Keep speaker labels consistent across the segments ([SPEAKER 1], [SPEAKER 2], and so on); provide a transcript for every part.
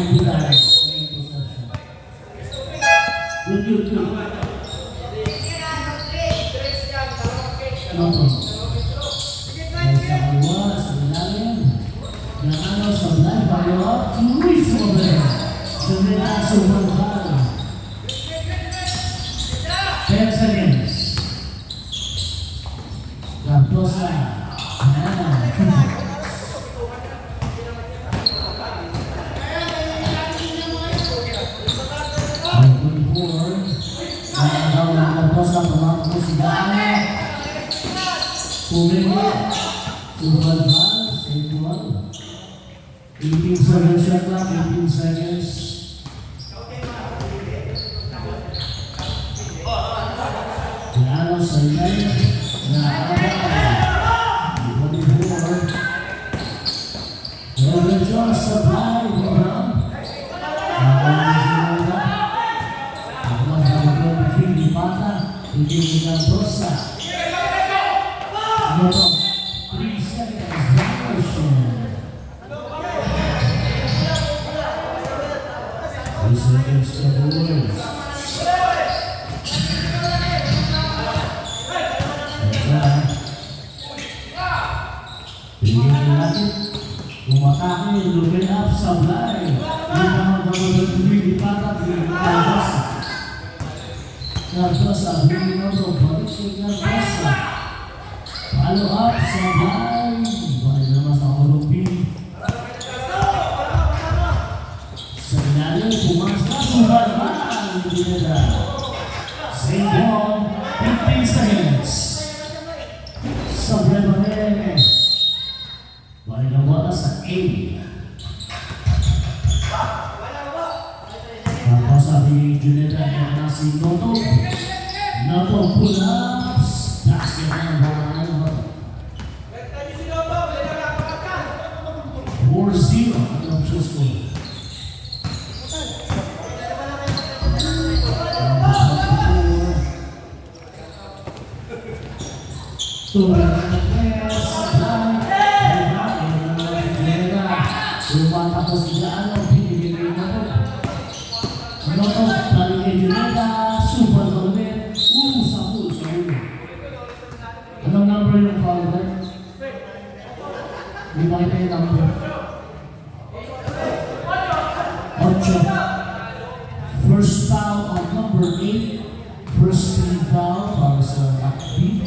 [SPEAKER 1] Bulan. Good. Noto. Sa kaliwa, sa ilalim. Nakano sa blind, bayo. Luis Robert. Sumila sa Umangal. 10 seconds. Cardosa. Cardosa pemangku sidangnya Pumengnya Subhanallah Sejual 18 seconds shot clock 18 seconds Lalo sa ilalim na Robert Jones supply Brown Hindi Cardosa. Noto. 3 seconds. Violation. 3 seconds to Bulls. Tingin natin. Umatake. Looking up. Sablay. Rebound number 3. Dipatak. Cardosa. Cardosa, hindi mo ito, balik si Cardosa. Follow up, sabay. Balik naman sa Olympic. Sa ilalim, pumasok, subalman. Same ball, 15 seconds. Sa Brebanes. Balik na wala sa A. Cardosa, di Juneta, na si Noto. Noto pull-ups. Basket ng bahay. 4-0. Ang susko. Tapos dyan ang pinibigay na ito. Noto, balik kay Juneta. Super Dolmen. Sa ulo. Anong number yung foul line? Hindi ba ito yung number? 8. First foul on number 8. First team foul para sa Akbi.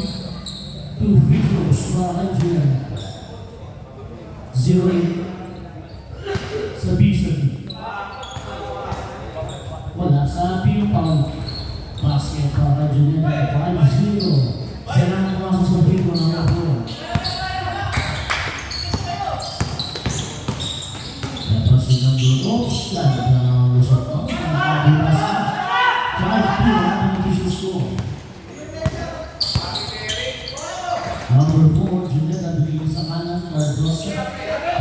[SPEAKER 1] 2 free throws para kay Juneta. 0-8. Sa B. Wala sa B yung foul. Basket para Juneta. 5-0. Sila ang mga sasabihin ko ng ako. Tapos yung number of slide na lusot ko. 5-2 ang issue score. Number 4, Juneta bigay sa kanan. Cardosa.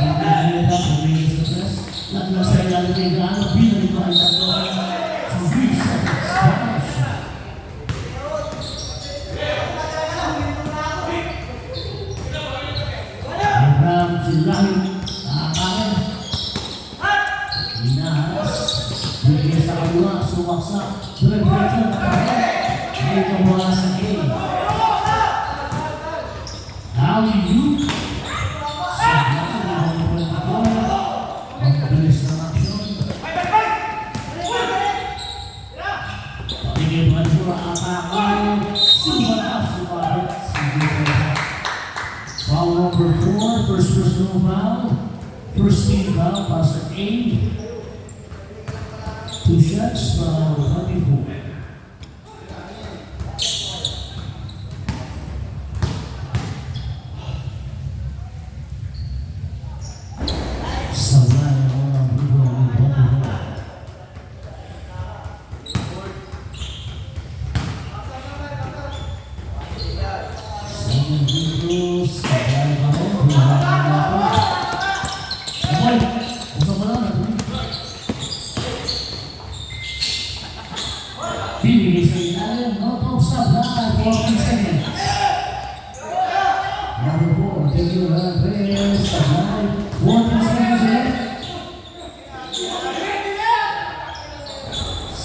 [SPEAKER 1] Juneta bigay sa press. Lahat sa ilalim ay gaano. Binalik ko ay Cardosa. So 3 seconds. Silahim, nakakain. Hinaharas. Bigay sa kaliwa, sumaksak. Diretso na kapatid. May kabuha sa A. Alley-oop. Sa lahat ng mga bola. Magbilis ng aksyon. Pagiging mansura atake. Sumatas, sumabat. Foul number 4, first personal foul. First team foul, Pastor A. 2 shots, foul 24. Sabay ako ng bigo ng 24. Second bigo, sabay ako. Binigay sa ilalim, Noto sa black, 14 seconds. Number 4, Tegucigalpa, sa black, 14 seconds.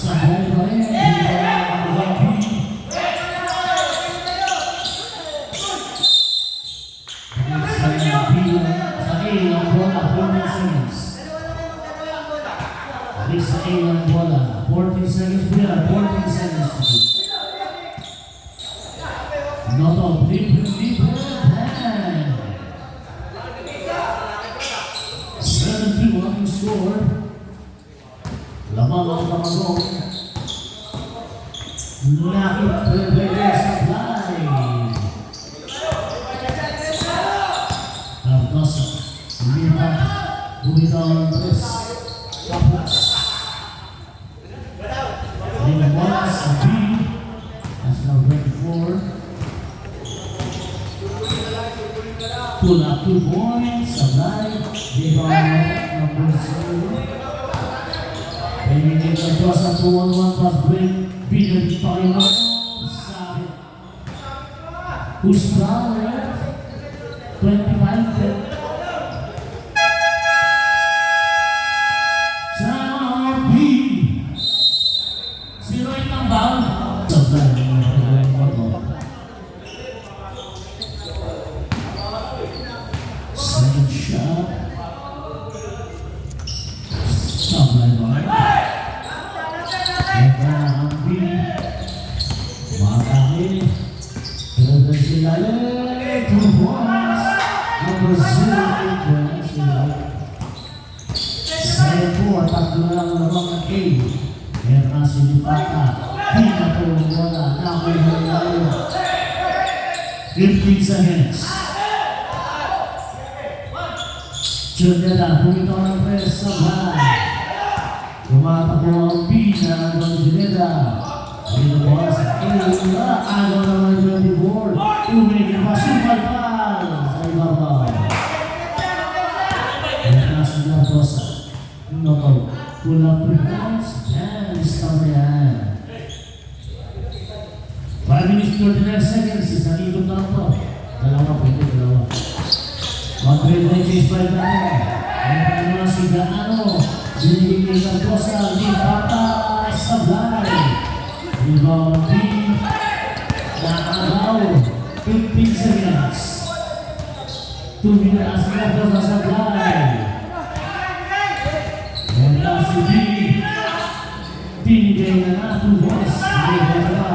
[SPEAKER 1] Sabay pa rin. Sa ilang bola, 14 seconds. Sa ilang bola, 14 seconds. 14 seconds to shoot. Not a deep hand. 71 score. Lamang ang kamagong. Nakit Prebele Supply. Cardosa. Bumitaw ng press. Tapos. Lima bola sa B. That's now 24. Pull up 2 points. Supply. Rebound number 0. Pwede Cardosa 2-on-1 pass break. Peter Panginoon. Sabi. Who's foul? 25. Sa B. 0-8 ang foul. Supply. Second shot. Supply ba? Ang B. Matake. Pero sila 2 points. Number 0-8 points. Saya po, tatlo na lang lamang ng A. Meron na sinipata. Di na po wala. Nakoy na layo. 15 seconds. Juneda, bumitaw ng press sa bahay. Tumatakbo ang B na ng Juneda. Binubuha sa A. Agaw naman 24. Umigil pa. Supalpal sa ibabaw. Meron na si Cardosa. Knockout. Pull up 3 points. Yan. Stop yan. 5 minutes 39 seconds. Isang ikot na ito. Dalawa. Madrid na case 5 na ito. Meron na si Gaano. Binigay kay Cardosa. Di Pata. Sablay. Rebound B. Nakagaw. 15 seconds. 2 minutes. Cardosa Sablay. Si B. Binigay na na 2 points. Binigay na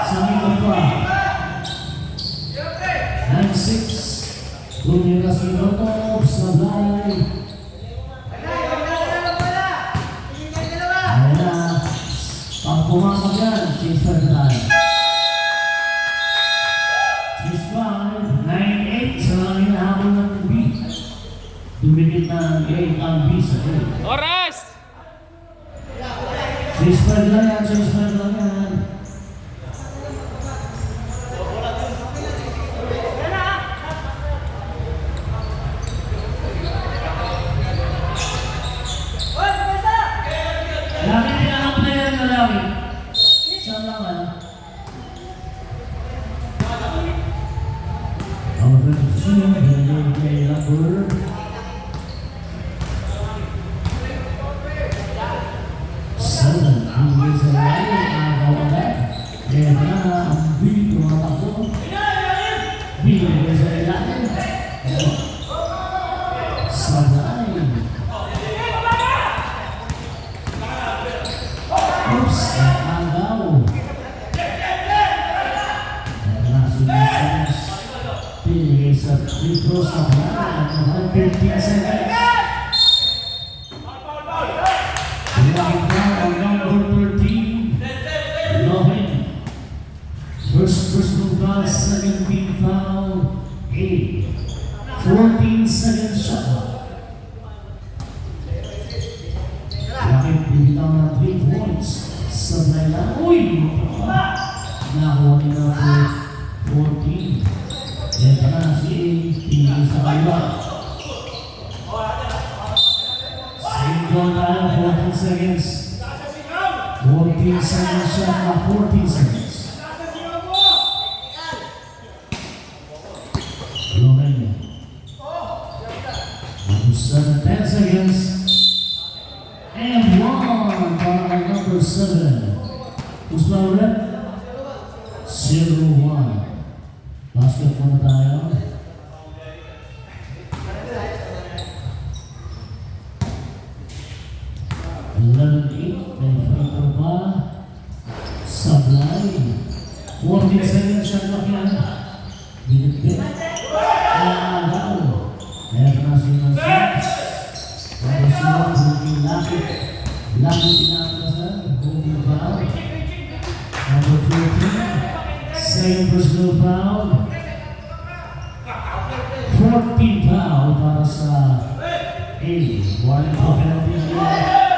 [SPEAKER 1] sa mikot pa. 9-6. Tumira si Rotob. Sablay. Ayan na. Pag pumasok yan, change for the time. 6-5. 9-8. Sa lang hinahabol ng B. Dumikit na ang B sa A.
[SPEAKER 2] Oras!
[SPEAKER 1] Change lang yan. Lagi pinakang player na lagi. Saan lang Ang reduction, kay Labur. Ang bisa lain, agaw agad. Kaya na, ang B, tumatakbo. B, bisa ilalim. Sabay. Oops, agaw. Nasulisis. Pinigay sa free throw sa bahay. 15 seconds. First foul, second team foul, 14 seconds shot. Bakit bibitaw ng 3 points? Sabay lang. Uy! Nakuha nila po 14. Ito na si A. Tingin sa kaiba. Same goal tayo, 14 seconds. 14 seconds shot na 14 seconds. Number 10 seconds. And 1 by number number 7. Who's my rep? 0-1. Basket muna tayo. 11-8. May free throw pa. Sablay. 14 seconds shot clock yan. Binitbit. Down. Meron na siya ng 6. Tapos siya, buking lakit. Lakit tinakasan. Buking foul. Number 14. Second personal foul. 14 foul para sa A. One for penalty niya.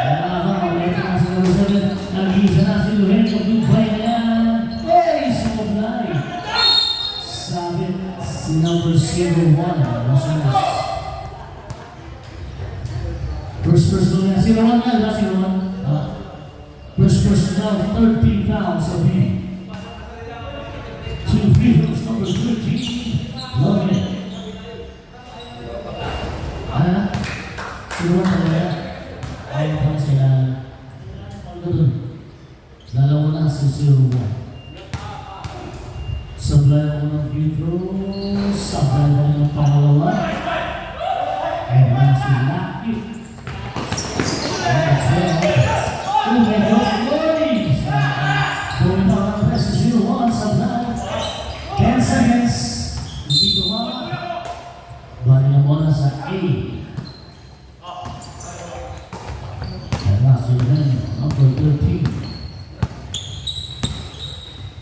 [SPEAKER 1] Meron na siya number 7. Nag-iisa na si Luhen. Mag-goodbye na yan. Hey! Sumablay. Sabi si number 01. Masunas. First personal niya. 01 na. Diba 01? First personal. 13 fouls sa B. 2 free throws. Number 13. Love it. Ano? 01 na yan. Ayaw pa sila. Dalawa na si 01. Sablay ako ng free throws. Sablay ako ng pangalawa. Ayaw na si Lucky. Oh my God, boys! Going down ang press si 01. Sablay. 10 seconds. Hindi tumama. Bali na muna sa A. Number 13.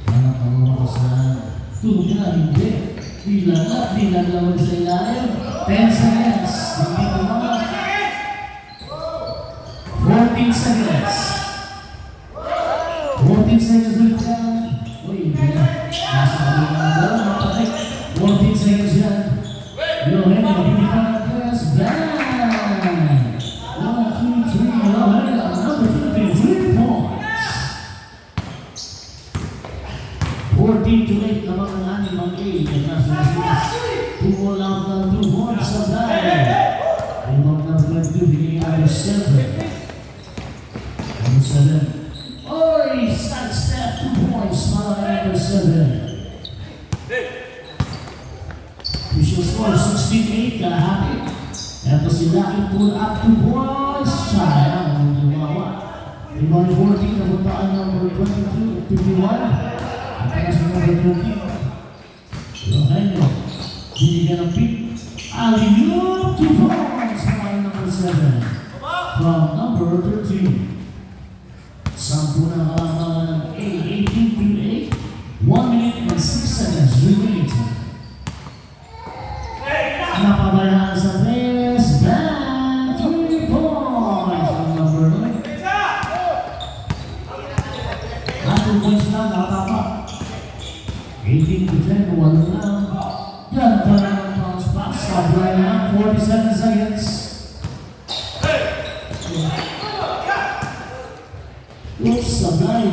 [SPEAKER 1] Anak ang mga sa tulog na, hindi. Bilang lawan sa ilalim. 10 seconds. Hindi tumama. 14 seconds. 14 seconds ulit yan. Uy, hindi na. Nasa kami na daw. Napatay. 14 seconds yan. Lohen, mabibig pa ng press. Bang! 1, 2, 3. Lohen. Number 15, 3 points. 14-8 lamang ang aning mga A. Nasa 2 all out ng 2 points sa dahil. Ibang number 2, bigay number 7. Number 7. Oy! Side step, 2 points. Para number 7. Official score, 16-8. Kalahati. Eto si Lucky pull up 2 points. Sayang, ang gumawa. Ibang 14, napuntaan number 22, 51. Ang talas ng number 20. Rogelio, binigyan ng pick. Alley-oop, 2 points para number 7. From number 13. Sampu na kalamangan ng A, 18-8. 1 minute and 6 seconds remaining. Napabayaan sa press. Bang! 3 points from number 9. At 2 points lang, nakatapa. 18-10, 1 lang. Ganda na ng bounce pass. Sablay na, 47 seconds. Oops, sablay.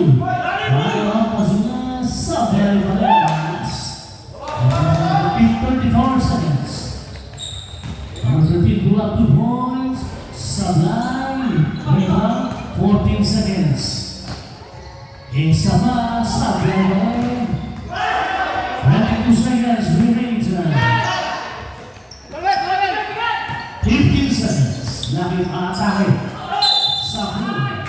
[SPEAKER 1] Ayaw pa sila. Sablay pa rin. 34 seconds. Number 13, pull up 2 points. Sablay. Rebound, 14 seconds. Isa pa, sablay. 22 seconds remaining tonight. 15 seconds. Lucky atake. Sablay.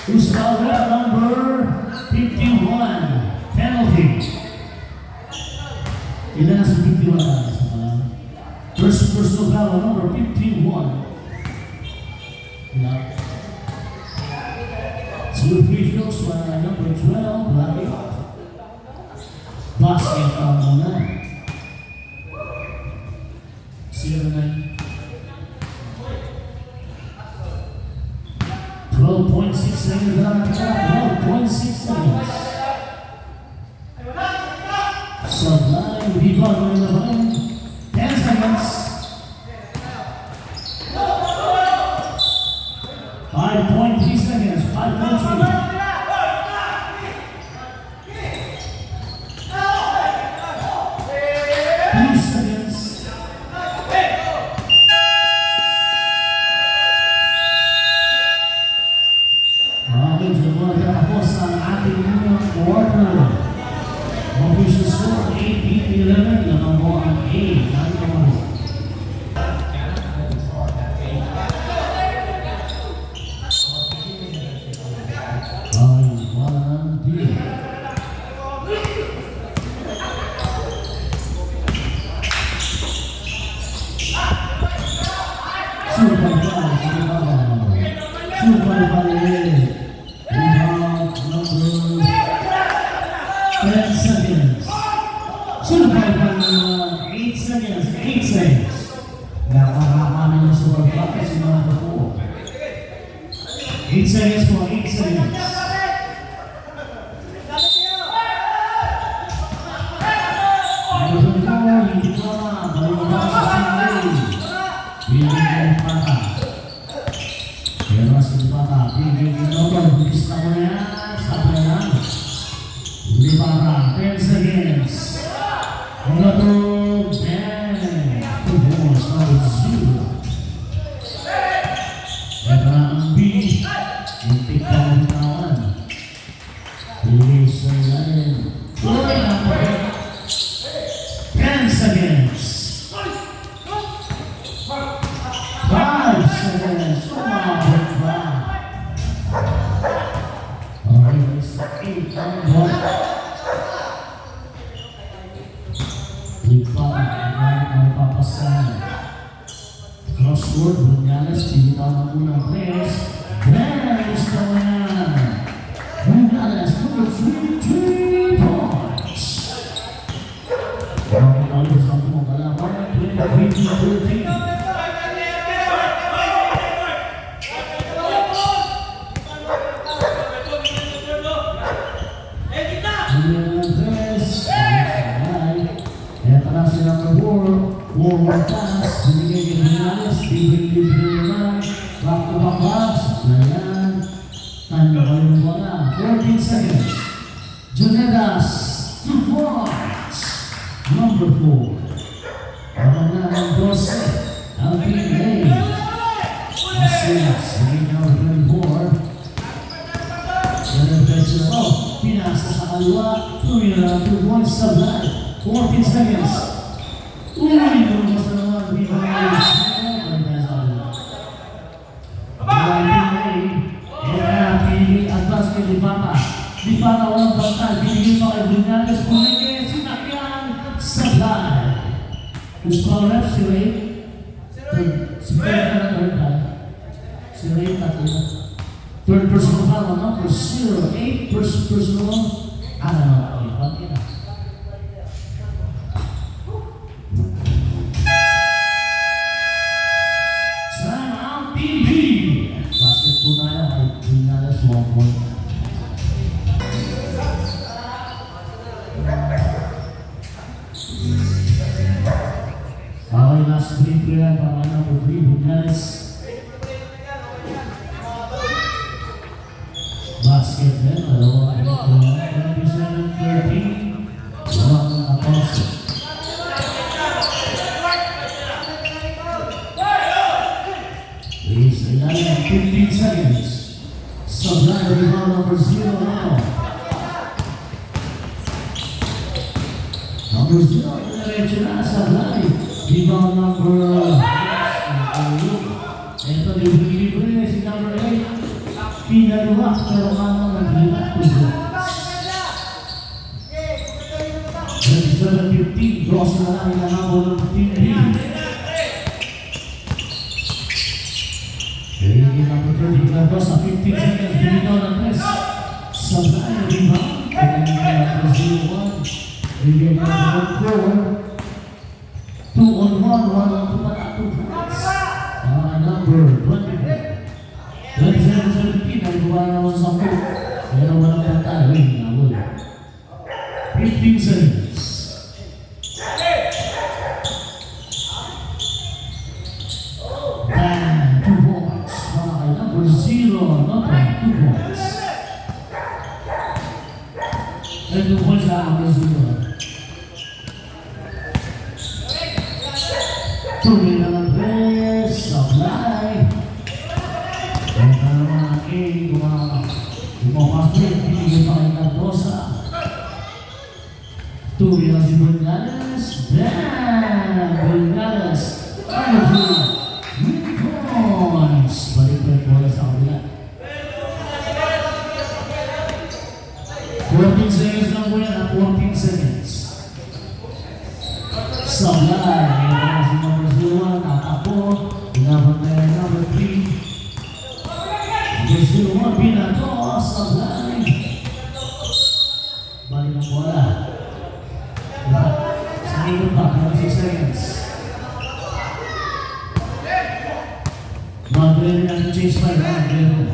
[SPEAKER 1] Who's foul number 51. Penalty. Ilan na sa 51? First personal foul number 51. Two free throws para number 12. Lucky. Basket foul muna. 0-9. 12.6 seconds lang ang tira. 12.6 seconds. Sablay, rebound mo na ba? 10 seconds. 5.3 seconds. 5.3. 2 seconds. Good job. Valid. Rebound number 10 seconds. Sunod pa 8 seconds. 8 seconds. Nakakakanin yung super practice yung mga po. 8 seconds po. 8 seconds. Hindi ko na. Balik na sa Sinlay. Bigyan ng pata. Pero sa pata. Bigyan ng pata. Bigis na mo na yan. Sabi na yan. Hindi para. 10 seconds. Mga to. 10. 2 balls. Number 0. Ito na ang B. Muntik pa ang tawan. Bigis na yan. Uy! 10 seconds. 5 seconds. Umabot ba? Okay, sa 8 ang ball. Di pa ang papasan. Crossword, Bunyalas, tinitaw na unang press. Press naman yan. Bunyalas, number 3 points. Ang pinalo sa mga kalaban, 20-13. Forward pass, binigay ni Bunyalas, libre-libre naman, back-to-back pass, layan, tanda ko yung bola, 14 seconds, Junedas, 2 points, number 4, para na ang 12, ang PA, Masias, naging number 24, Ganapetsa ko, pinasa sa kalwa, 2 points sa blind, 14 seconds, uy, yung mas naman, hindi ba nga yung at basket ni Papa. Di Papa walang bantay, binigay pa kay Bunyalas, punagay, sinakyan sa blind. Gusto ko rep, si Ray? Si Ray ka na third time. Si Ray tatlo. Third person pa, number 0, 8 personal. Ano, pati na. Basket po tayo kay Bunyalas, 1 point. Okay, last free throw yan para number 3, Bunyalas. Basket din, dalawa ito. 27-13. Walang tapos. Please, ilalim, 15 seconds. Supply rebound number 0 now. Number 0, diretso na, supply. Rebound number 6. Ito, libre-libre si number 8. Pinaluwak, pero kano nag-liwak to blocks. 27-15, draws na lang inahabol ng team B. Bigyan number 30, Carlos sa 15 seconds, binitaw ng press. Supply, rebound. Bigyan number 0-1. Bigyan number 4. 2 on 1, 1 on 2 pala, 2 points. Number 24. 27-17, nagbuwa naman sa 10. Pero walang pantay, nabul. 15 seconds. And 2 points. Para number 0, number 2 points. And 2 points na number 0. Tuloy na ng press, supply. And naman ang A, kumapasok, pinigil pa kay Cardosa. Tuloy na si Bunyalas. Damn! Bunyalas. Wonderful. Win points. Balik-balik bola sa kabila. 14 seconds lang po yan, 14 seconds. Supply. Ito si number 0, tatakbo. Inabot na yung number 3. Number 0, binato sa blind. Balik ang bola. Sa ikot pa, 6 seconds. Mag-ready na chase by Ryan.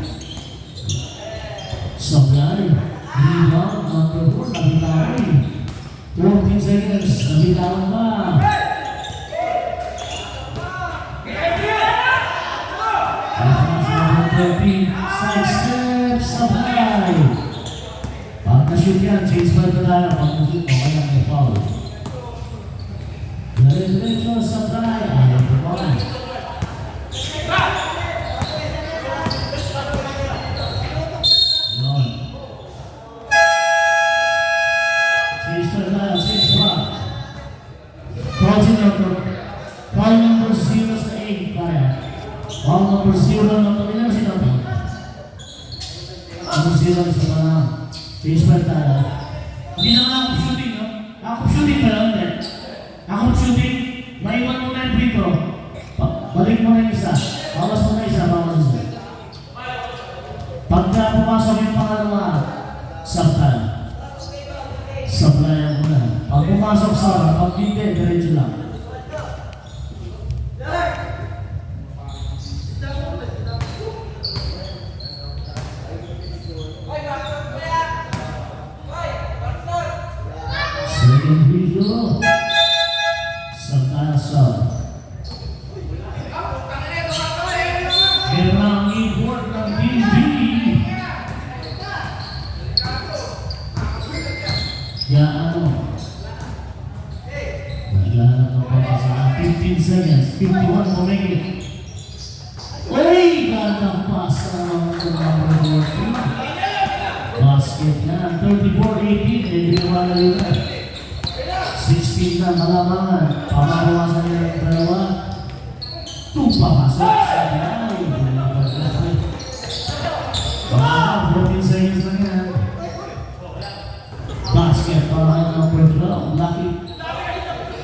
[SPEAKER 1] Sa blind. Rebound, number 4, nabitawan. 14 seconds, nabitawan pa. Side step, sabay. Pag na-shoot yan, change by the line. Pag na-shoot, okay lang may foul. Dire-diretso, sabay. Ayaw po po. Yun. Change by the line, change by. Call number 0 sa 8, kaya. Call number 0 na pamilya si Nabi. Number 0 sa mga change by tayo. Hindi naman ako shooting, no? Ako shooting pa lang, hindi. Ako shooting, maiwan mo na yung free throw. Balik mo na yung isa. Bawas mo na isa, bawas isa. Pagka pumasok yung pangalawa, sabtan. Sablayan mo na. Pag pumasok sa pag hindi, diretso lang. Second video. Sabtan sub. Gerang import ng BB. Kaya ano? Naglalap ng pagkasaan. 15 seconds. 51 pumingit. Uy! Gandang pasa ng number 14. Basket na. 34-18. Nagdiwala yun na. 16 na malamangan. Pamahawasan niya ng dalawa. Papasok sa dalawa. 14 seconds na yan. Basket para ng number 12. Lucky.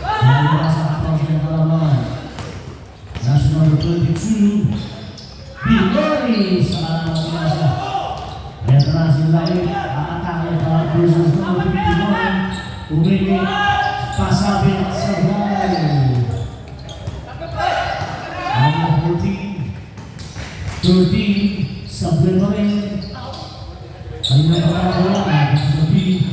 [SPEAKER 1] Nalala sa kapos niya malamangan. Nasa number 22. Bilori sa kalamang pinasa. Ito na si Lucky. Aatake para versus number 51. Umigit. Pasabit sa bahay. Number 14. 13. Sabi pa rin. Ay na pagkakaroon. Sabi.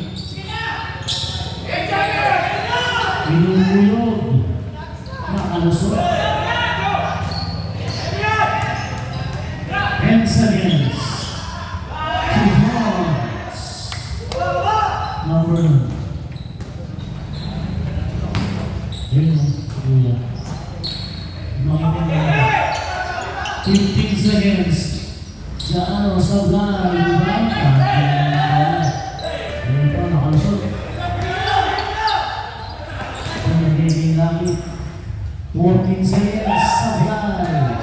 [SPEAKER 1] Pinumulog. Nakalusot. 10 seconds. 2 points. Number 1. Yun o, kuya. 15 seconds. Sa ano, sa blind. Ayun pa, nakalusot. Kung nagiging langit. 14 seconds sa blind.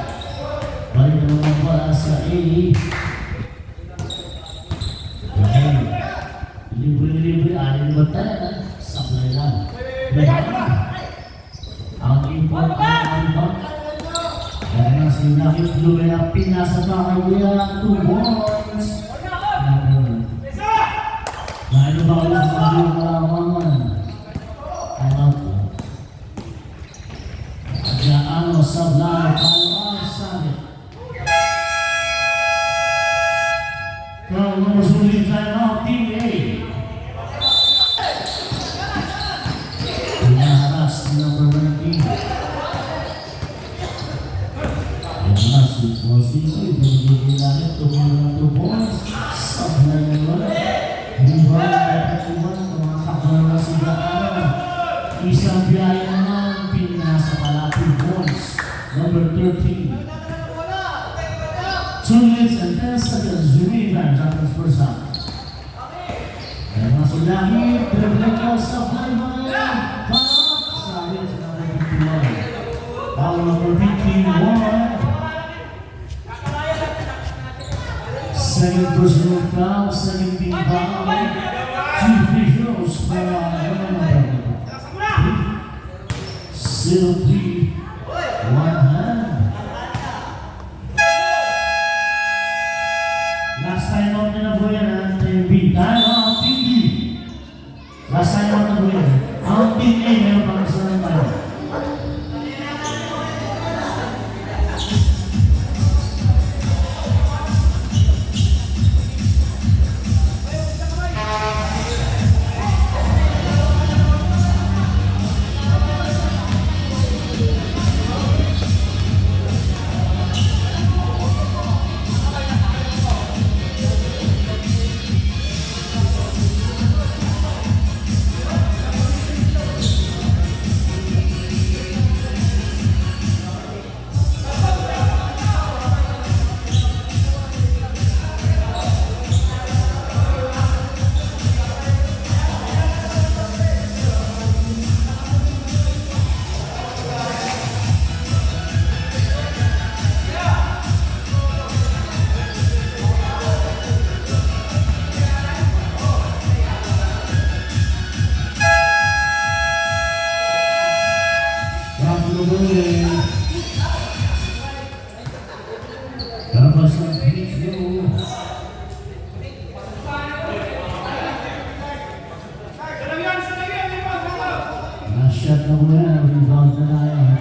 [SPEAKER 1] Balik na naman pala sa A. Okay. Libre-libre. Alin ba tayo? Supply lang. Ang import ang import. Kaya na sinakit lumaya pinasa pa kaya 2 points. Lalo ba ko lang sa mga kalamangan? Alam ko. Kaya ano sablay para sa akin. Kaya masulit tayo ng Team A. Pinaharas number 19. Masih berdiri lagi untuk 2 points. Sebenarnya rival dapat cuma mengangkat bola sebelah bisa biayanan pindah sekolah 2 points. Number 13. 2 minutes and 10 seconds remaining time first half. Dan masih lagi berbeda supply bola. Sabi sa number 51. Foul number 51. Second personal foul, second team foul. 2 free throws for still 3, 1 hand. Last time out na po yan, ha? Team B. Tayo ang Team B. Last time out na po yan. Ang Team A, meron pang isa na tayo. Shot na po yan, rebound na tayo.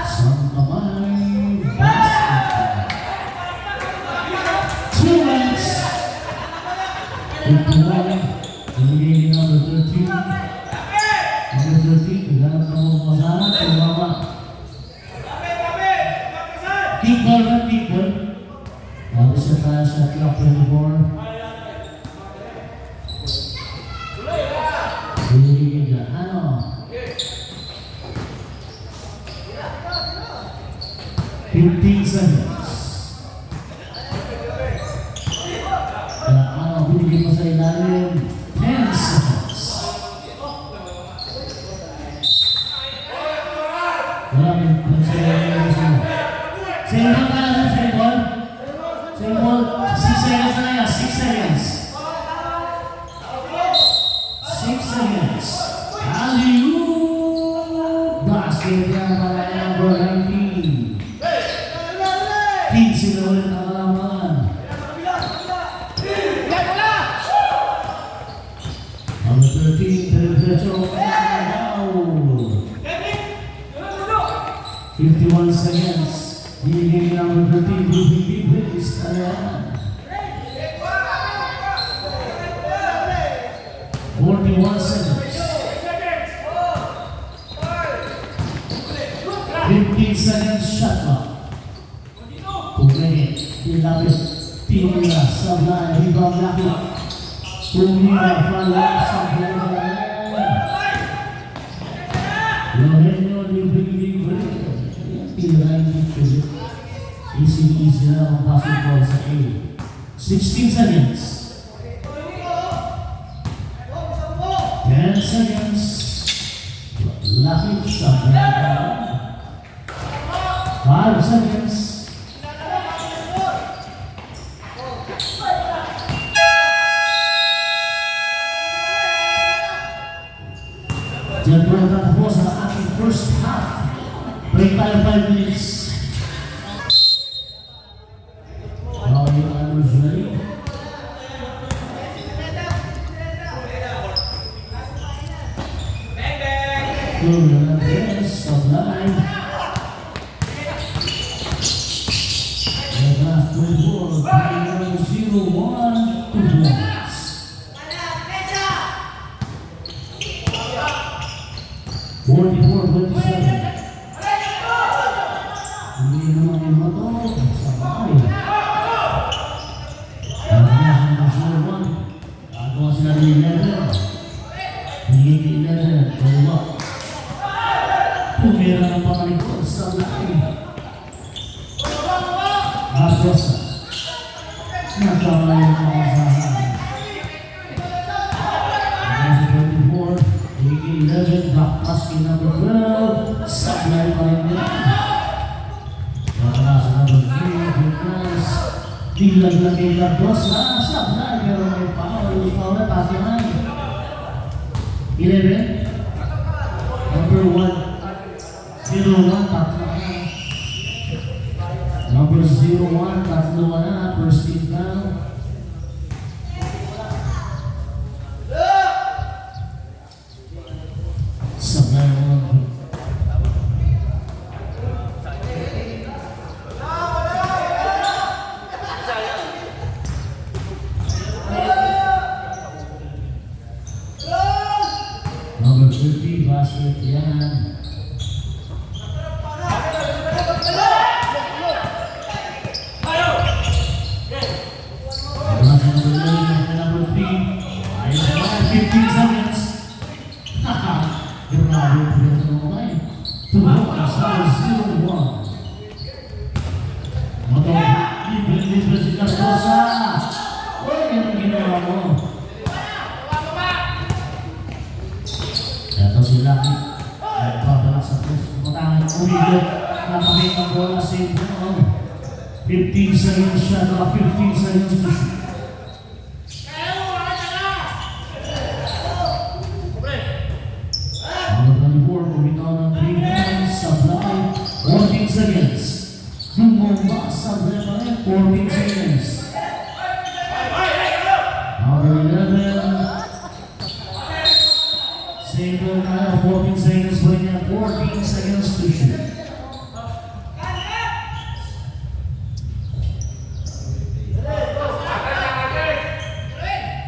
[SPEAKER 1] Sangkamay basket. 2 minutes. 51. Ibigay number 13. Number 13, kailangan na mo masahan. Tumama. Kickball na kickball. Habis na tayo sa clock 24. Binigyan dyan. Ano? Fifteen seconds. Kaya ano, binigyan mo sa ilalim. 10 seconds. Maraming pansayaw sa same ball tayo, same ball. Same ball. 6 seconds na yan, 6 seconds. 6 seconds. Alley-oop! Basket yan para number 19. 15 na ulit ang kalaman. Number 13, Pedro. 51 seconds. Binigay number 13, Ruby Willis. Talayan. 41 seconds. 15 seconds shot clock. Pumili. Tilapit. Tinira. Sabla. Rebound laki. Tumira. Pala. Sabla. Lorenzo Ruby Willis. Tira. Easy na ang basketball sa A. 16 seconds. 10 seconds. Lapit sa ball. 5 seconds. Diyan po natapos ang ating first half. Break tayo 5 minutes. Pumira ng pangalikot sa laki. Ardosa. Nagkamay ang mga sahan. Number 24, 11, back pass kay number 12. Sablay pa rin nila. Nakala sa number 3, Buknas. Tilag na kay Ardosa. Sablay, pero may power. Power, pati na. 11. Number 1. 01, tatlo na. Number 01, tatlo na. First team down. Sabay mo. Number 30, basket yan. Number 3, ayun naman, 15 seconds. Grabe po yan sa mga kayo. 2 points, number 0-1. Libre si Cardosa. Uy, yan ang ginawa mo. Ito si Lucky. Nagpapalak sa press. Matangin umigot. Napakit ang bola. Save mo. 15 seconds siya. 15 seconds to shoot. Moving on 3 points. Supply. 14 seconds. Bumomba sa Bremen. 14 seconds. Number 11. Single na 14 seconds pa niya. 14 seconds to shoot.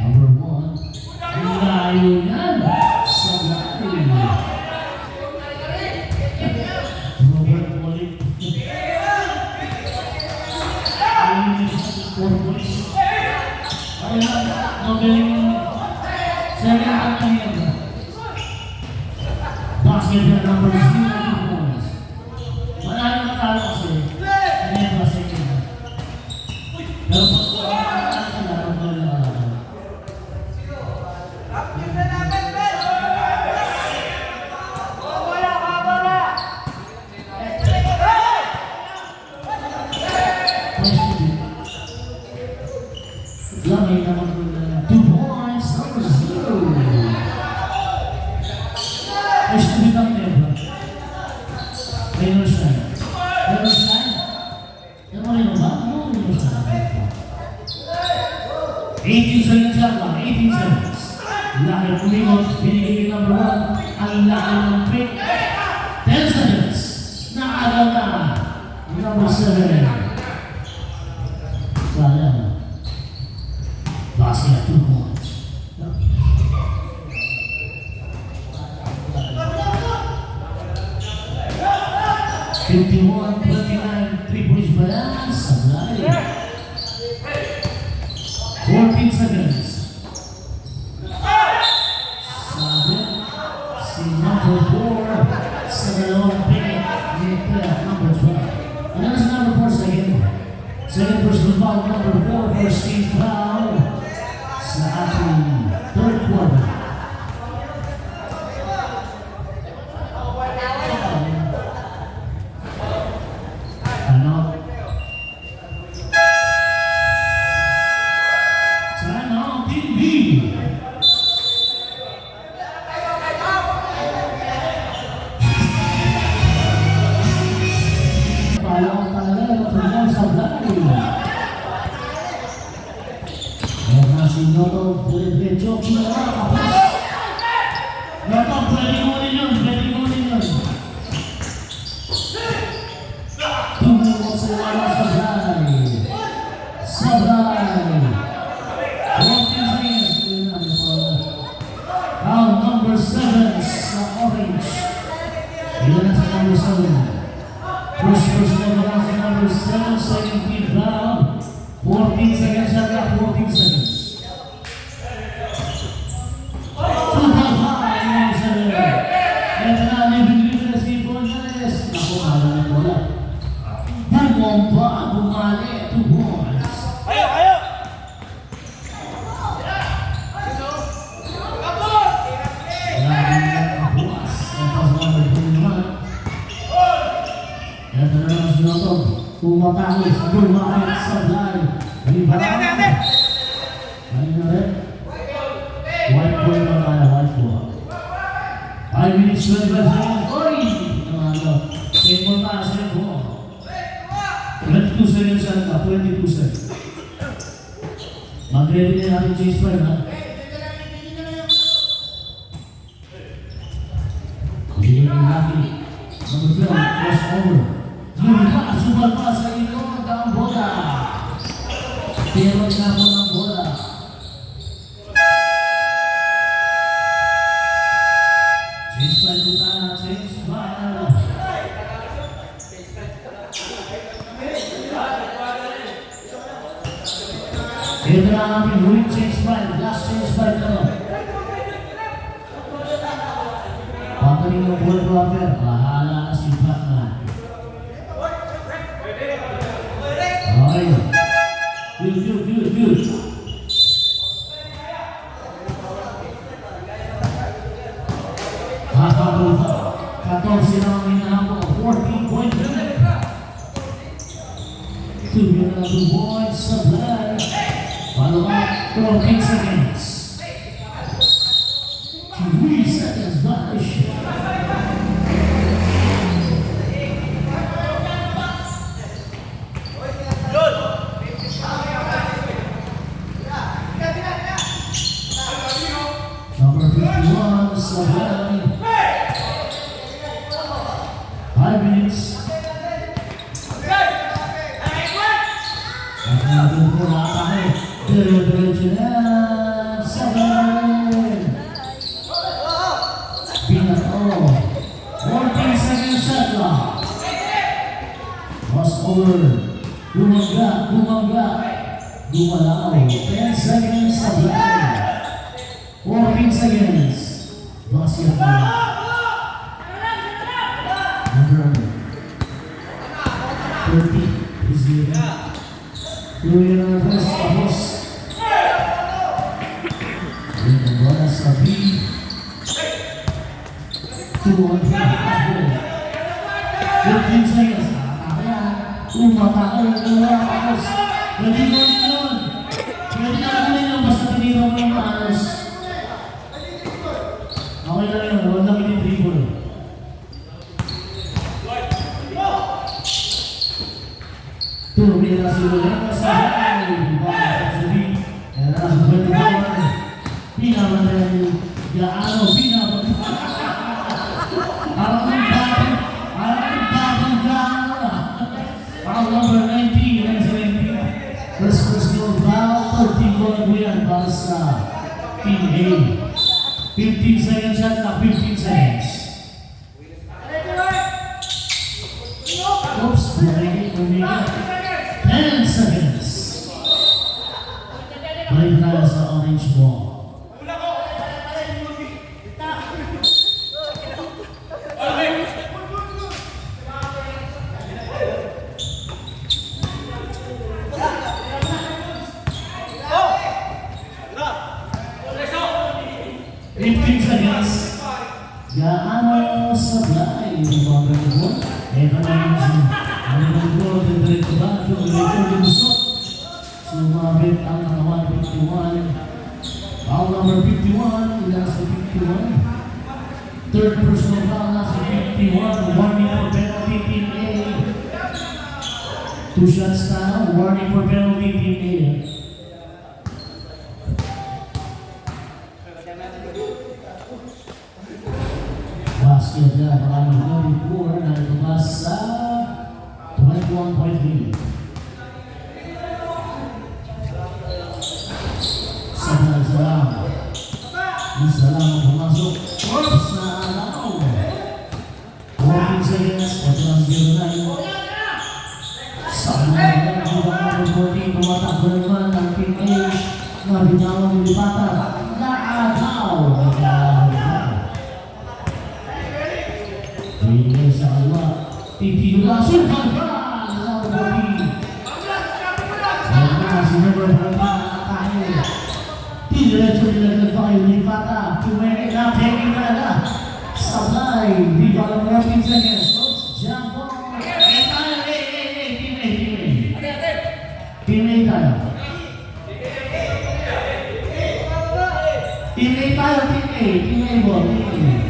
[SPEAKER 1] Number 1. Layo yan. Sa layo. Robert Molik. Ayun 4 points. Ayun na. Magaling yun. Second half na yan. Basket na number 0 points. Wala na matalo kasi. Ano yung basket na? Pero pag wala ka na, wala na. Lamay naman po na 2 points, number 0. Gusto nyo kang nebra. Raynor Stein. Raynor Stein? Yan mo rin ba? Ano Raynor Stein? 18 seconds lang. 18 seconds. Laki kumingot. Binigay number 1. Ang laki ng pick. 10 seconds. Nakagaw na. Number 7. Sayang. Basket 2 points. 51-29, 3 points ba yan? Sablay. 14 seconds. Sabi, si number 4 sa dalawang pick ni number 12. Ano na si number 4 second? Second personal foul, number 4, first team foul sa ating third quarter. Noto, diretso, pinakakapos. Noto, pwede mo rin yun. Tumulong sa wala Sabay. 14 seconds. Foul number 7 sa orange. Ilan na sa number 7. First person na sa number 7, second team foul. 14 seconds na 14 seconds. Bumali, 2 points.
[SPEAKER 2] Ayo!
[SPEAKER 1] Tumatangis, bumalik sa line.
[SPEAKER 2] Ate!
[SPEAKER 1] Ano na rin? White ball na tayo, white ball. 5 minutes 25 seconds. Oy! Second pass, second ball. 22 seconds siya, 22 seconds. Mag-ready na natin James Prime, ha? Hindi na natin. Number 12, crossover. Yuri pa, subal pa sa ilong ang bola. Pero na po ng bola. James Prime po na, James Prime. Ito na ang aming huling change 5, last change 5 na. Pagaling ng ball dropper, bahala na si Batman. Okay. Good. Kakabol pa. 14 na ang hinahabol, 14-point game. 2 points sa blind. Follow up, 14 seconds. 3 seconds, Vanish. Number 51, Sabani. 5 minutes. Natin po nakakay. Diretso na. 7. Pinato. 14 seconds shot clock. Crossover. Gumalaw. 10 seconds sa blind. 14 seconds. Basket na. Number 30 is here. Tuloy na natin tapos. Yung bola sa B. 2-1-3. 15 seconds. Umatakay. Tapos. Pwede yun. Pwede na naman yun. Basta pinito mo yung maalas. Okay na yun. Huwag lang yung dribble. Tumira si Lorena sa high. Bakit sa B. Kaya na sa 24. Pinamatayan yung gaano. Parang gaano. Parang number 19. First goal foul. 13 goal yan para sa Team A. 15 seconds shot na 15 seconds. Oops, bumigay. 10 seconds. Balik tayo sa orange ball. Gaano sablay yung mga mo? Ito na yung ano diretso ba? Diretso lumusok. Sumabit ang nakawan 51. Foul number 51, nasa 51. Third personal foul nasa 51. Warning for penalty, Team A. 2 shots na, warning for penalty, Team A. Basket na maraming 34 na lumabas sa 21-point lead. Salam. Salam ang pumasok. Oops! Naalaw! 14 seconds. At lang 0-9. Salam na ang 14. Tumatakbo naman ang Team A. Nabinawang nilipatan. Naataw! Bigay sa kaliwa. Titila. Sultan pa! Sa body. Ayan si number 5 na tayo. Diretso nilaglag pa kayo ni Pata. Tumeke na. Taking na na. Sablay. Di ba lang 14 seconds. Oops. Jump ball. Teammate tayo. Teammate ball. Teammate.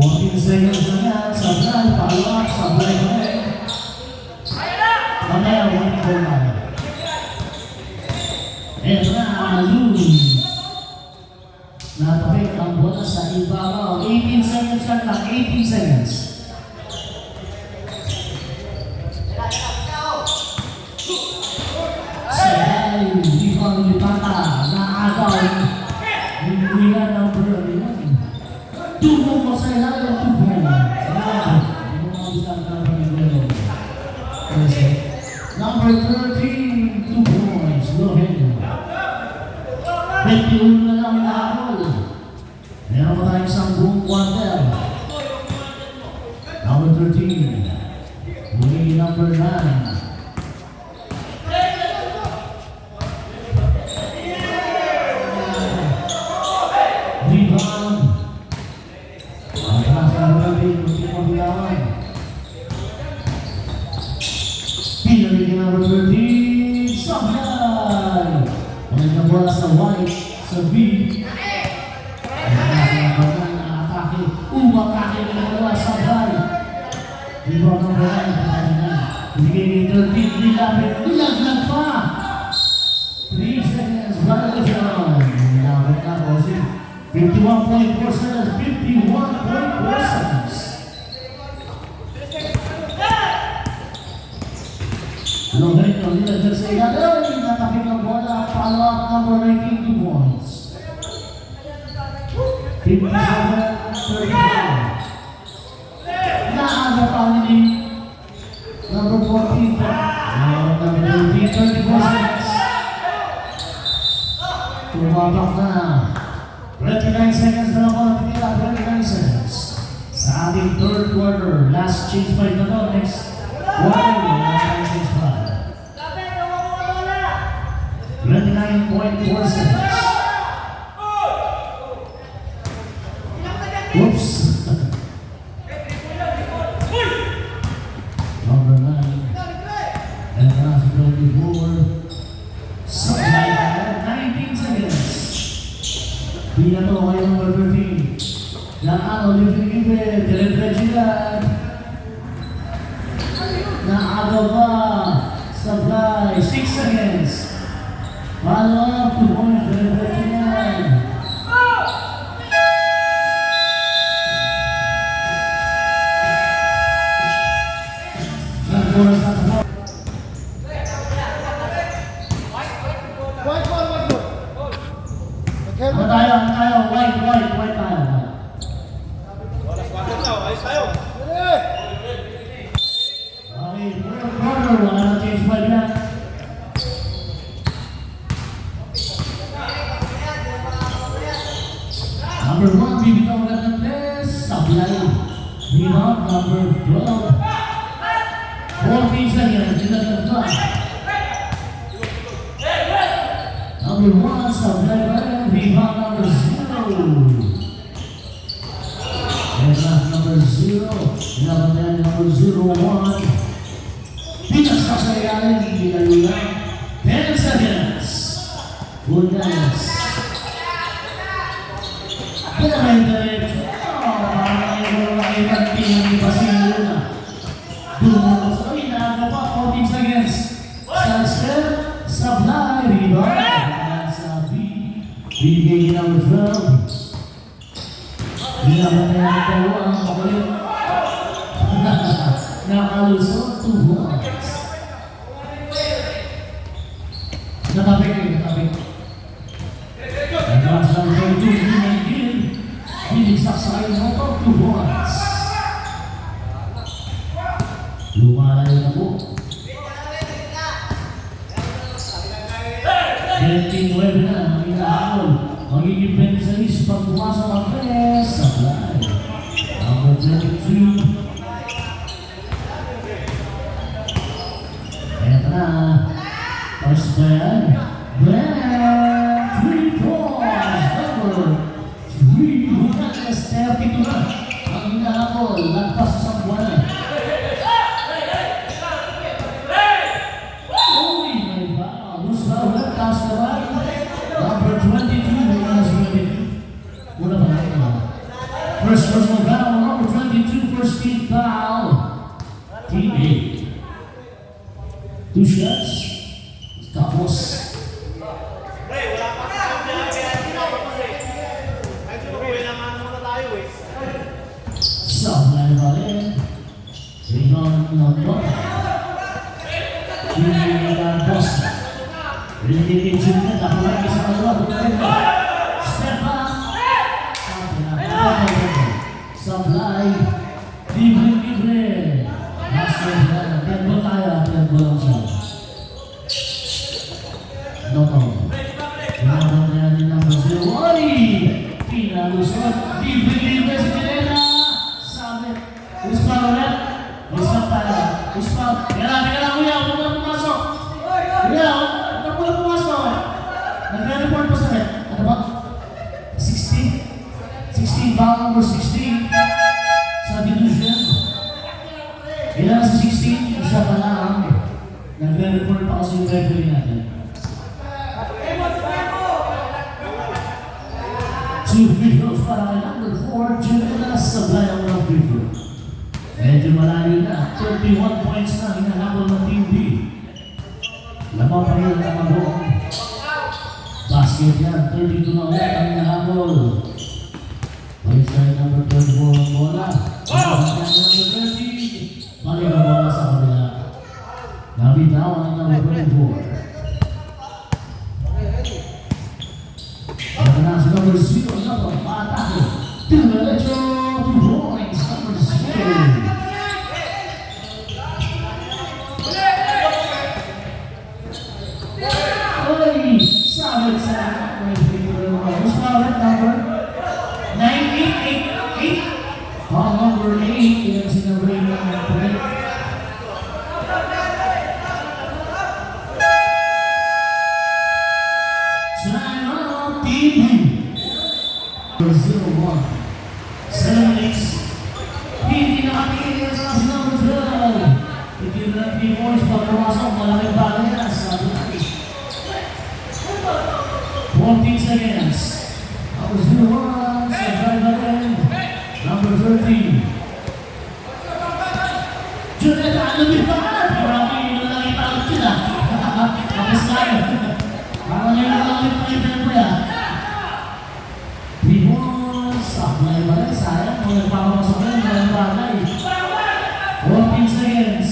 [SPEAKER 1] 14 seconds na yan. Sablay, follow up, sablay pa rin. Mamaya, 1 goal na. Eto na, loose. Natapik ang bola sa ibabaw. 18 seconds lang, 18 seconds. Sabay, Ibang Lipata, naagaw. Hindi ng bro. Tubo mo sa ilalim, tubo. Number 13, 2 points. Go ahead. 21 na lang nakakol. Meron pa tayong isang buong quarter. Number 13. Muli number 9. Rebound. Ang taas ng gabi, munti mo bilawan. Pinamig na number 13. Sablay! Ang bola sa white, sa B. Ang bola na atake. Umatake na bola sa white. Rebound ng bola. Bigay ni 13. Nilaglag pa. 3 seconds. Violation. Nilaglag na po si 51.4 seconds. 51.4 seconds. Longay ko nilaglag sa ilalim. Natapik ang bola. Follow up number 19, 2 points. 57-34. Naaga pa ni number 14. Number 13, 34 seconds. Tumabak na. 29 seconds na ako natitira. 29 seconds. Sa ating third quarter. Last change fight na to. Next quarter. 29.4 seconds. Whoops. Number 9. And last 24. Sablay, 19 seconds. Di na to kayo number 13. Nakano, libre-libre. Dire-diretsulan. Naagaw pa. Sablay, 6 seconds. Follow up, 2 points, dire-diretsulan. Ano tayo? White tayo. Okay, corner, wala na change five yan. Number 1, bibitaw ulit ng press. Sablay. Rebound, number 12. 14 seconds, dinagdag pa. Number 1, Sablay pa rin. Rebound, number 0. And last number 0. Inabantayan number 0-1. Pinasa sa ilalim, hindi lang. 10 seconds. Good guys. Dire-diretso. Parang ayaw na kayo magpinang ni Basilio na. Dumulong sa inaagaw pa, 14 seconds. Sa step, Sablay, rebound. Sa B, bigay number 12. Binabantayan ang dalawa ang kapalit. Nakalusot, 2 points. Natapik. And last number 2, binigsak sa ayon mo ito, 2 points. Lumalayo na po. 29 na ang inaakol. Magiging 26 pag pumasok ang press. Sablay. Number 22. Eto na. First man. Brand 3 points. Number 3. Hunakas 32 na. Ang inaakol. Lagpas sa buwan. Number 22, una pa natin. First personal foul, number 2 shots. Tapos. Sablay pa rin. Rebound Nondo. Hindi na boss. Rinigin Junior. Ako lagi sa kalwa. Step back. Sablay. Libre. Master na. Tempo tayo. Tempo lang siya. Noto. Pinabang na yan ng Brazil. Oy! Pinalusot. Libre si Pilena. Sabit. Uspa ulit. Uspa tayo. Uspa. Teka lang kuya. Huwag mo pumasok. Kuya, huwag mo pumasok. Nagre-report po sa red. Ano ba? 16. Ball number 16. Sa division. Ilan sa 16? Isa pa lang. Nagre-report pa kasi yung referee natin. 2 free throws para kay number 4, Junior Sablay ang mga free throw. Medyo malayo na, 31 points na hinahabol ng Team B. Lamang pa rin ang buong basket yan, 32 na ulit ang hinahabol. Points na number 24 ang bola. Number 30, balik ang bola sa kabila. Nabitawan ang number 24. Now it's number 0, number 5, atake. Diretso, 2 points, number 0. Oy, sabit sa number 9, 8. Number 8, yan si number 8. Brazil 1. 7 minutes. Hindi nakatingin sa number 12. Hindi na 3 points pag pumasok. Malaking bagay na sa atin. 14 seconds. Number 01 sa driver end. Number 13. Juliet, ano din pa? Marami yung lalaki talit sila. Tapos tayo. Parang yung lalaki pa yung tempo yan. Sablay pa rin, sayang. Kung nagpapapasok yan, malang bagay. 14 seconds.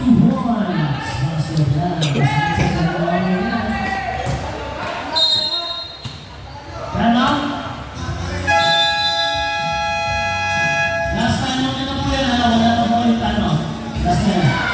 [SPEAKER 1] 2 points. Master yan. Time out. Last time mo din po yan. Wala pa po yung time out. Last time.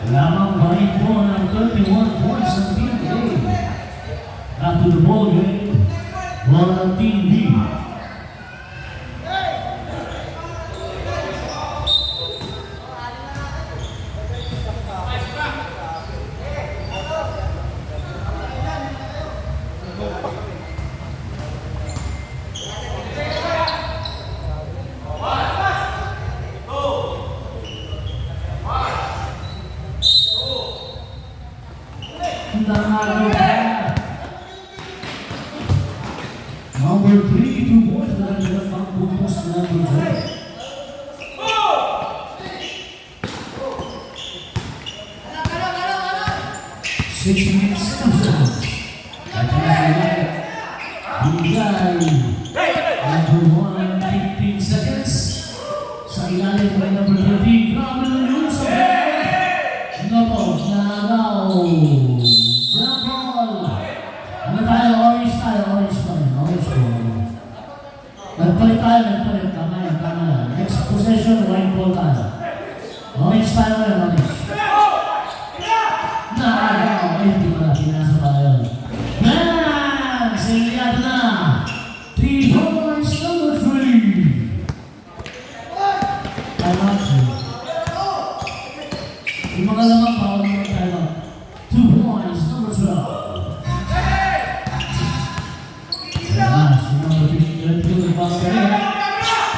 [SPEAKER 1] Lamang bahin po ng 31 points ng Team A. After the ball game, bola ng Team B. Number 3, 2 points na lang nila pang bumos na number 2. Six minutes, 2 seconds. At yung binigay. Number 1, 15 seconds. Sa ilalim ay number 13. Grabe na yun sa ball. Nagaw. Jump ball. nagpalit tayo. Tama yan. Next possession, white ball tayo. Orange tayo ngayon, orange. Hindi pala, pinasa pala yun. Man! Singliado na! 3 points, number 3. Time out. Yung mga lamang pa, time out. 2 points, number 12. Ayan, si number 22, nagpapagaling.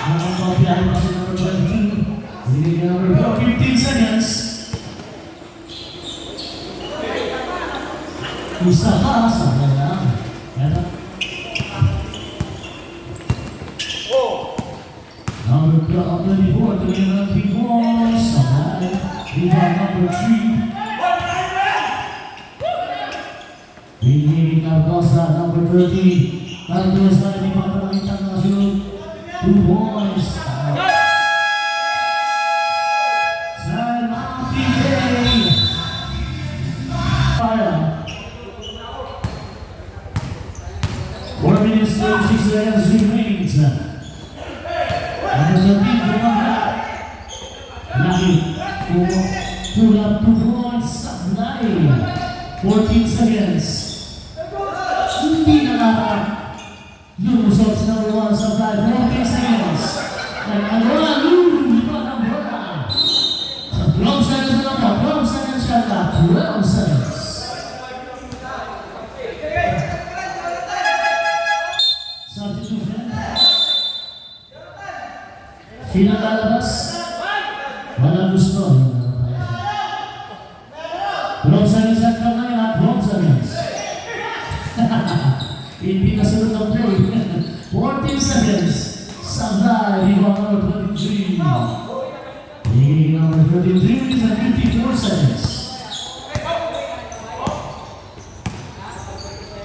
[SPEAKER 1] Nagpapabiyahin pa si number 22. Hindi ka number 15 seconds. Isa pa sa lang. Eto. Number 24, tuloy na ng people. Sabay. Rebound number 3. Pinili Cardosa, number 30. Cardosa, hindi pa nakita na sunod. 2 points. San Mapigay. Fire. 4 minutes, 36 seconds remains. Number 13, Gumagay. Laki. Pull up 2 points. Sablay. 14 seconds. Hindi nakaka. Lumusot sa number 1 Sablay. 14 seconds. Nag-agawa. Lupa ng bola. Sa 12 seconds na lang. 12 seconds siya na. 12 seconds. Sino lalabas? Wala gusto. 12 seconds at kamay at 12 seconds. Hindi kasunod ang play. 14 seconds. Sablay, rebound number 23. Rebound number 33 is at 54 seconds.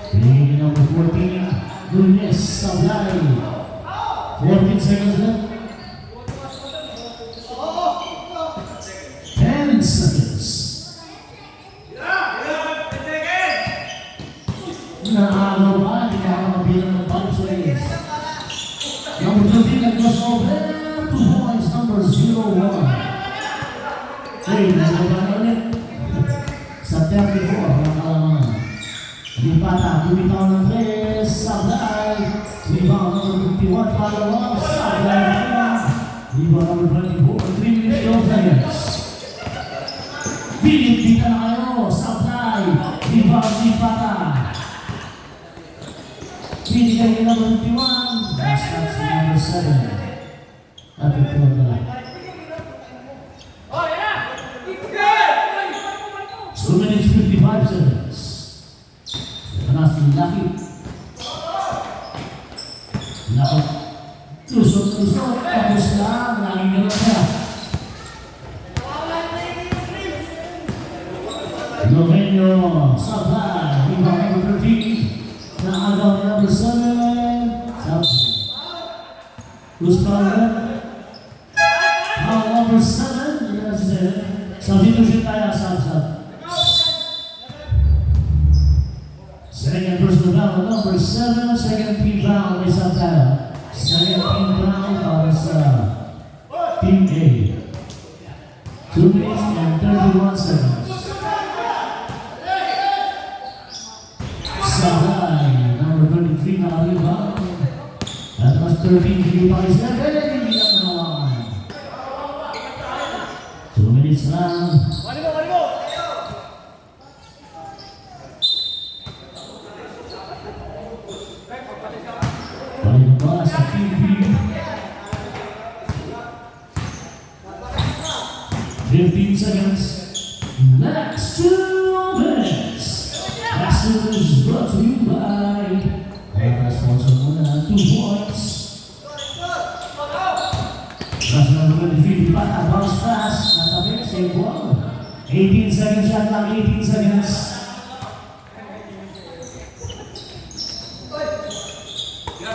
[SPEAKER 1] Rebound number 14, Nunez, Sablay. 14 seconds left. 10 seconds. Naagaw pa, hindi ka makabilang ng bounce race. Number 13 nag-cross over. 2 points, number 01. Hey, nagbaga na ulit. Sa 34, ang kalaman. Lipata, kumitaw ng 3, Sablay. Rebound number 51, follow-up, Sablay. Rebound number 24, 3 minutes, 12 seconds. Pinipita na kayo, Sablay, rebound, Lipata. Pinipita kayo number 51, last shot si number 7. At ito na lang. 2 minutes, 55 seconds. Ito na si Lucky. Lucky. Tusok, tapos lang, laging gano'n siya. Novenyo, Sablay, rebound number 13. Naagaw ni number 7. Sablay. Who's foul? Foul number 7. Yes, substitution tayo, Sab. Second personal foul, number 7. Second team foul, may Sab tayo. Second team foul para sa Team A. 2 minutes and 31 seconds. Sablay, number 23 na rebound. That was 13, hindi pa isa. Hindi lang naman. 2 minutes lang. Balik ba sa Team B? 15 seconds. Next 2 minutes. This is brought to you by sponsor muna, 2 points. Last number 23, Pata, bounce pass, natabi, save ball. 18 seconds shot lang, 18 seconds.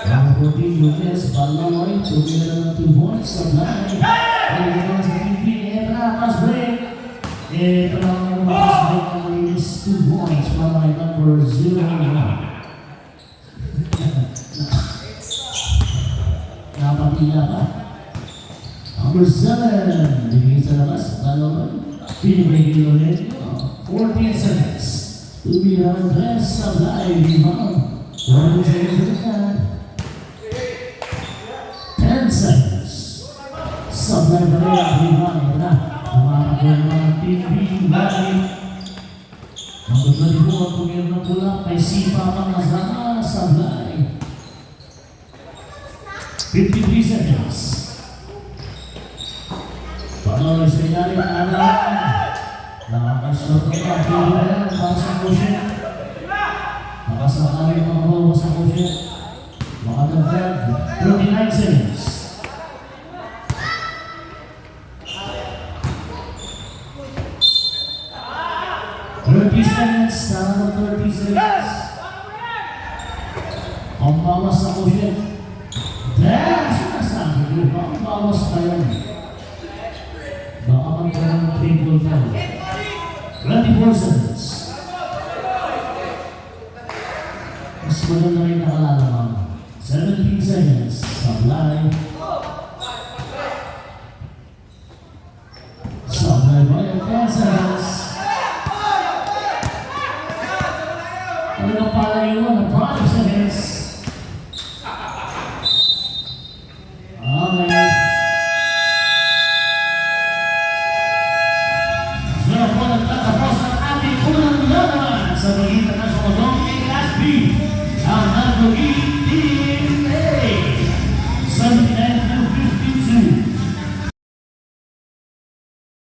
[SPEAKER 1] Number 14, Lucas, Baloy, tuloy na ng 2 points. Sablay, balik naman sa TV, eto na, pass break. Eto na ang pass break ng Linis, 2 points para kay number 01. tila pa. Number 7, bigay sa labas, Baloy. Pinibay kay Lorenzo. 14 seconds. Tumira ang dress sa live, rebound. 1 seconds ulit. 10 seconds. Sablay pa rin ang rebound na. Tumakapon ng mga team B, live. Number 24, tumira ng pula. May sipa pang nasama, sablay. 53 seconds. Panoy sa ilalim ng alam. Nakakasot ng pagkira para sa kusya. Nakasakali mga bawa sa kusya. Makadagdag 39 seconds. Sana 30 seconds. Ang bawas sa kusya. Dahil sinasabi ko, baka bawas pa yan. Baka magkaroon ng triple foul. 24 seconds. Mas maganda rin nakalalamang. 17 seconds. Sablay. Sablay ba yung 10 seconds? Ano na pala yun?